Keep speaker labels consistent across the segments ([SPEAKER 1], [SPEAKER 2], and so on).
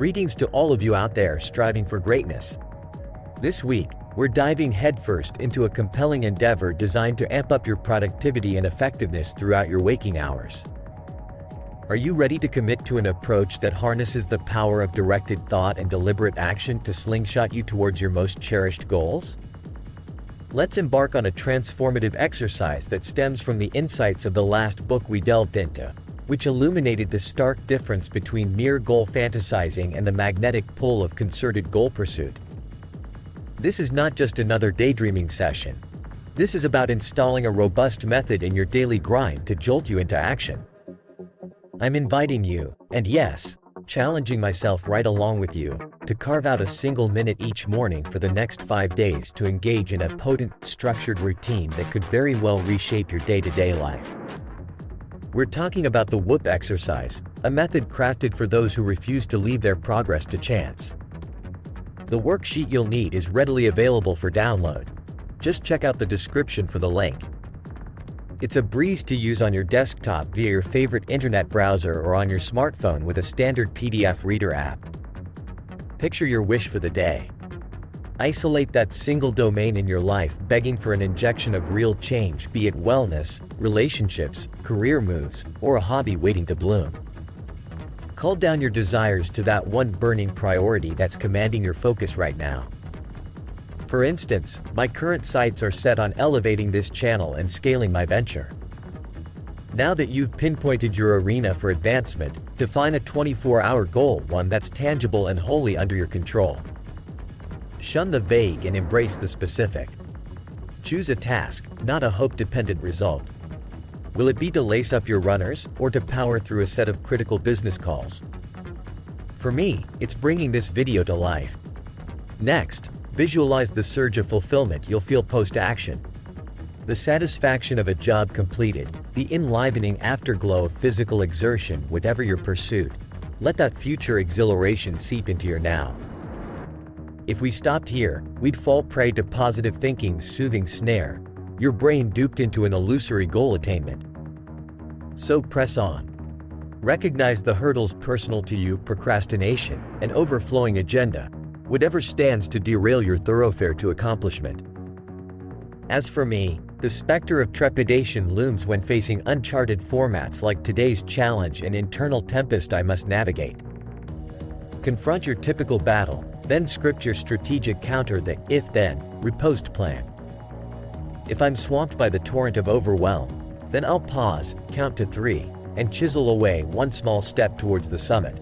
[SPEAKER 1] Greetings to all of you out there striving for greatness. This week, we're diving headfirst into a compelling endeavor designed to amp up your productivity and effectiveness throughout your waking hours. Are you ready to commit to an approach that harnesses the power of directed thought and deliberate action to slingshot you towards your most cherished goals? Let's embark on a transformative exercise that stems from the insights of the last book we delved into, which illuminated the stark difference between mere goal fantasizing and the magnetic pull of concerted goal pursuit. This is not just another daydreaming session. This is about installing a robust method in your daily grind to jolt you into action. I'm inviting you, and yes, challenging myself right along with you, to carve out a single minute each morning for the next 5 days to engage in a potent, structured routine that could very well reshape your day-to-day life. We're talking about the Whoop exercise, a method crafted for those who refuse to leave their progress to chance. The worksheet you'll need is readily available for download. Just check out the description for the link. It's a breeze to use on your desktop via your favorite internet browser or on your smartphone with a standard PDF reader app. Picture your wish for the day. Isolate that single domain in your life begging for an injection of real change, be it wellness, relationships, career moves, or a hobby waiting to bloom. Cull down your desires to that one burning priority that's commanding your focus right now. For instance, my current sights are set on elevating this channel and scaling my venture. Now that you've pinpointed your arena for advancement, define a 24-hour goal, one that's tangible and wholly under your control. Shun the vague and embrace the specific. Choose a task, not a hope-dependent result. Will it be to lace up your runners, or to power through a set of critical business calls? For me, it's bringing this video to life. Next, visualize the surge of fulfillment you'll feel post-action. The satisfaction of a job completed, the enlivening afterglow of physical exertion, whatever your pursuit. Let that future exhilaration seep into your now. If we stopped here, we'd fall prey to positive thinking's soothing snare, your brain duped into an illusory goal attainment. So press on. Recognize the hurdles personal to you: procrastination, an overflowing agenda, whatever stands to derail your thoroughfare to accomplishment. As for me, the specter of trepidation looms when facing uncharted formats like today's challenge and internal tempest I must navigate. Confront your typical battle, then script your strategic counter, the if-then, riposte plan. If I'm swamped by the torrent of overwhelm, then I'll pause, count to 3, and chisel away one small step towards the summit.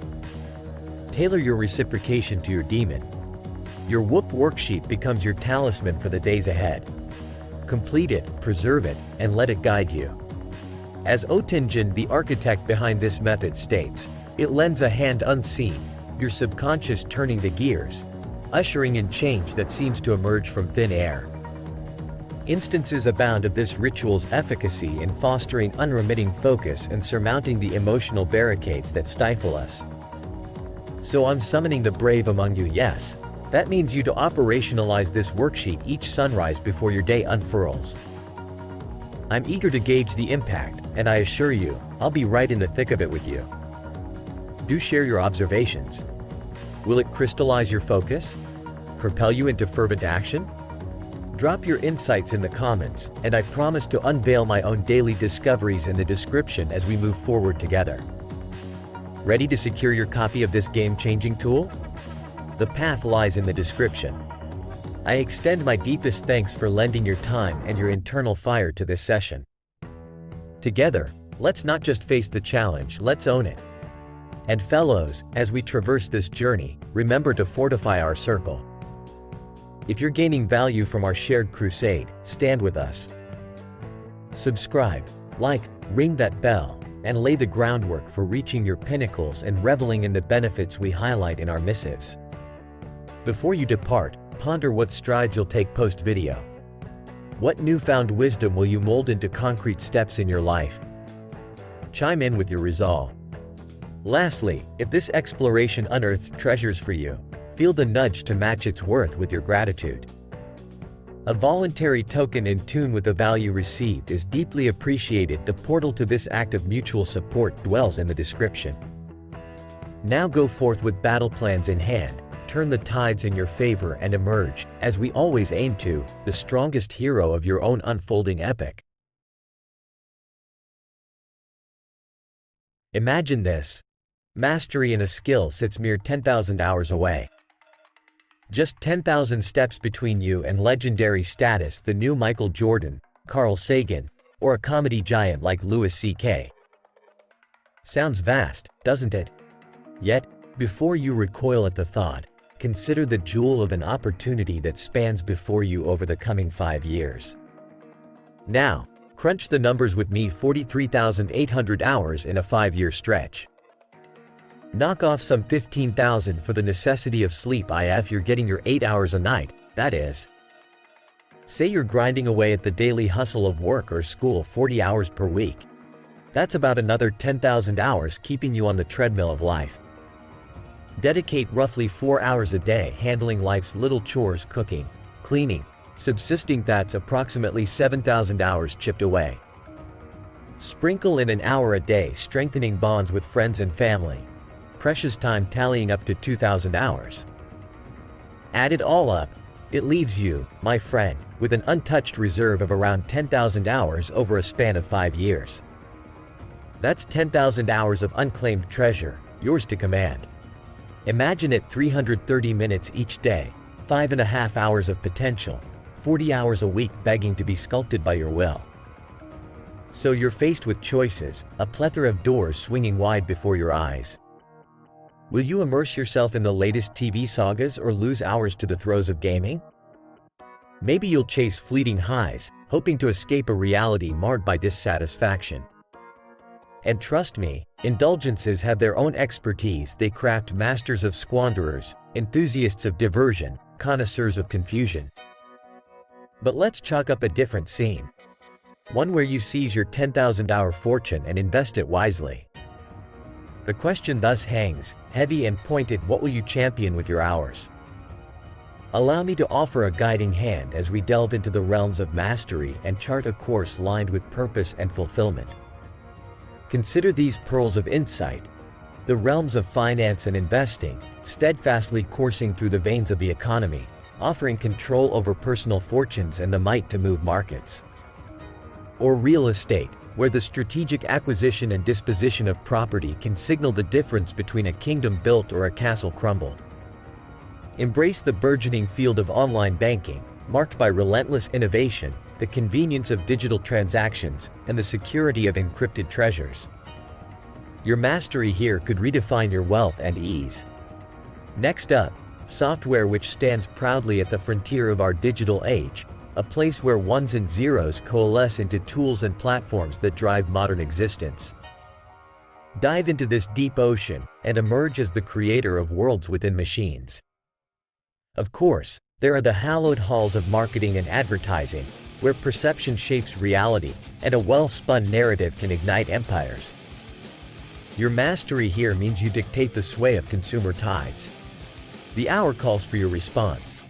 [SPEAKER 1] Tailor your reciprocation to your demon. Your Whoop worksheet becomes your talisman for the days ahead. Complete it, preserve it, and let it guide you. As Oettingen, the architect behind this method, states, it lends a hand unseen, your subconscious turning the gears, ushering in change that seems to emerge from thin air. Instances abound of this ritual's efficacy in fostering unremitting focus and surmounting the emotional barricades that stifle us. So I'm summoning the brave among you. Yes, that means you to operationalize this worksheet each sunrise before your day unfurls. I'm eager to gauge the impact, and I assure you, I'll be right in the thick of it with you. Do share your observations. Will it crystallize your focus? Propel you into fervent action? Drop your insights in the comments, and I promise to unveil my own daily discoveries in the description as we move forward together. Ready to secure your copy of this game-changing tool? The path lies in the description. I extend my deepest thanks for lending your time and your internal fire to this session. Together, let's not just face the challenge, let's own it. And fellows, as we traverse this journey, remember to fortify our circle. If you're gaining value from our shared crusade, stand with us. Subscribe, like, ring that bell, and lay the groundwork for reaching your pinnacles and reveling in the benefits we highlight in our missives. Before you depart, ponder what strides you'll take post-video. What newfound wisdom will you mold into concrete steps in your life? Chime in with your resolve. Lastly, if this exploration unearthed treasures for you, feel the nudge to match its worth with your gratitude. A voluntary token in tune with the value received is deeply appreciated. The portal to this act of mutual support dwells in the description. Now go forth with battle plans in hand, turn the tides in your favor and emerge, as we always aim to, the strongest hero of your own unfolding epic. Imagine this. Mastery in a skill sits mere 10,000 hours away. Just 10,000 steps between you and legendary status, the new Michael Jordan, Carl Sagan, or a comedy giant like Louis C.K. Sounds vast, doesn't it? Yet, before you recoil at the thought, consider the jewel of an opportunity that spans before you over the coming 5 years. Now, crunch the numbers with me: 43,800 hours in a 5-year stretch. Knock off some 15,000 for the necessity of sleep if you're getting your 8 hours a night, that is. Say you're grinding away at the daily hustle of work or school 40 hours per week. That's about another 10,000 hours keeping you on the treadmill of life. Dedicate roughly 4 hours a day handling life's little chores: cooking, cleaning, subsisting. That's approximately 7,000 hours chipped away. Sprinkle in an hour a day strengthening bonds with friends and family. Precious time tallying up to 2,000 hours. Add it all up, it leaves you, my friend, with an untouched reserve of around 10,000 hours over a span of 5 years. That's 10,000 hours of unclaimed treasure, yours to command. Imagine it: 330 minutes each day, 5.5 hours of potential, 40 hours a week begging to be sculpted by your will. So you're faced with choices, a plethora of doors swinging wide before your eyes. Will you immerse yourself in the latest TV sagas or lose hours to the throes of gaming? Maybe you'll chase fleeting highs, hoping to escape a reality marred by dissatisfaction. And trust me, indulgences have their own expertise. They craft masters of squanderers, enthusiasts of diversion, connoisseurs of confusion. But let's chalk up a different scene. One where you seize your 10,000-hour fortune and invest it wisely. The question thus hangs, heavy and pointed: what will you champion with your hours? Allow me to offer a guiding hand as we delve into the realms of mastery and chart a course lined with purpose and fulfillment. Consider these pearls of insight: the realms of finance and investing, steadfastly coursing through the veins of the economy, offering control over personal fortunes and the might to move markets. Or real estate, where the strategic acquisition and disposition of property can signal the difference between a kingdom built or a castle crumbled. Embrace the burgeoning field of online banking, marked by relentless innovation, the convenience of digital transactions, and the security of encrypted treasures. Your mastery here could redefine your wealth and ease. Next up, software, which stands proudly at the frontier of our digital age, a place where ones and zeros coalesce into tools and platforms that drive modern existence. Dive into this deep ocean and emerge as the creator of worlds within machines. Of course, there are the hallowed halls of marketing and advertising, where perception shapes reality, and a well-spun narrative can ignite empires. Your mastery here means you dictate the sway of consumer tides. The hour calls for your response.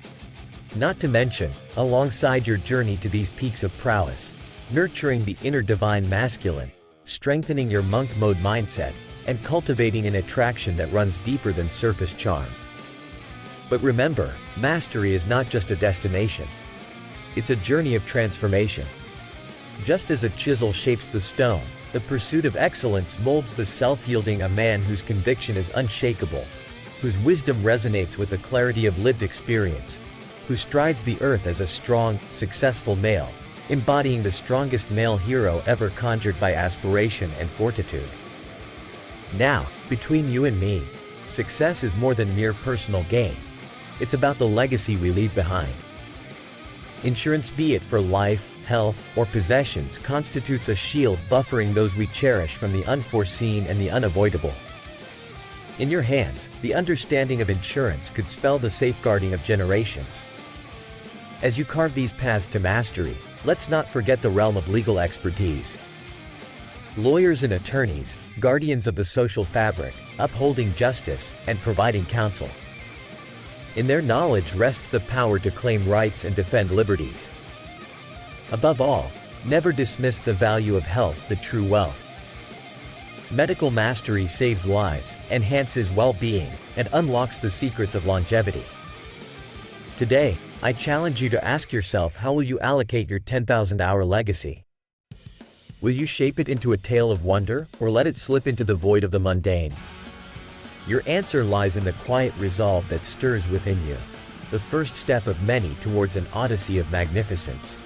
[SPEAKER 1] Not to mention, alongside your journey to these peaks of prowess, nurturing the inner divine masculine, strengthening your monk mode mindset, and cultivating an attraction that runs deeper than surface charm. But remember, mastery is not just a destination. It's a journey of transformation. Just as a chisel shapes the stone, the pursuit of excellence molds the self-yielding a man whose conviction is unshakable, whose wisdom resonates with the clarity of lived experience, who strides the earth as a strong, successful male, embodying the strongest male hero ever conjured by aspiration and fortitude. Now, between you and me, success is more than mere personal gain. It's about the legacy we leave behind. Insurance, be it for life, health, or possessions, constitutes a shield buffering those we cherish from the unforeseen and the unavoidable. In your hands, the understanding of insurance could spell the safeguarding of generations. As you carve these paths to mastery, let's not forget the realm of legal expertise. Lawyers and attorneys, guardians of the social fabric, upholding justice, and providing counsel. In their knowledge rests the power to claim rights and defend liberties. Above all, never dismiss the value of health, the true wealth. Medical mastery saves lives, enhances well-being, and unlocks the secrets of longevity. Today, I challenge you to ask yourself, how will you allocate your 10,000-hour legacy? Will you shape it into a tale of wonder, or let it slip into the void of the mundane? Your answer lies in the quiet resolve that stirs within you, the first step of many towards an odyssey of magnificence.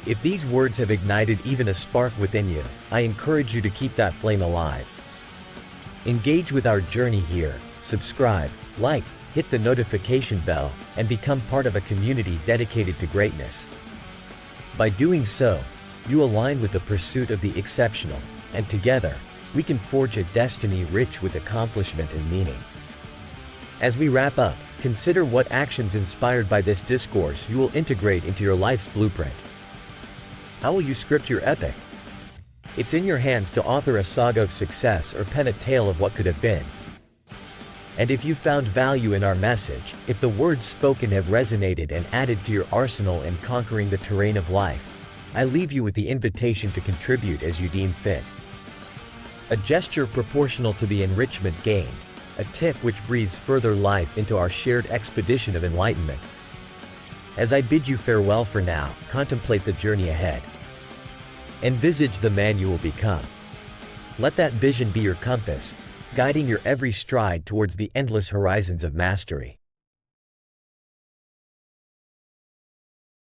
[SPEAKER 1] If these words have ignited even a spark within you, I encourage you to keep that flame alive. Engage with our journey here, subscribe, like, hit the notification bell, and become part of a community dedicated to greatness. By doing so, you align with the pursuit of the exceptional, and together, we can forge a destiny rich with accomplishment and meaning. As we wrap up, consider what actions inspired by this discourse you will integrate into your life's blueprint. How will you script your epic? It's in your hands to author a saga of success or pen a tale of what could have been. And if you found value in our message, if the words spoken have resonated and added to your arsenal in conquering the terrain of life, I leave you with the invitation to contribute as you deem fit. A gesture proportional to the enrichment gained, a tip which breathes further life into our shared expedition of enlightenment. As I bid you farewell for now, contemplate the journey ahead. Envisage the man you will become. Let that vision be your compass, guiding your every stride towards the endless horizons of mastery.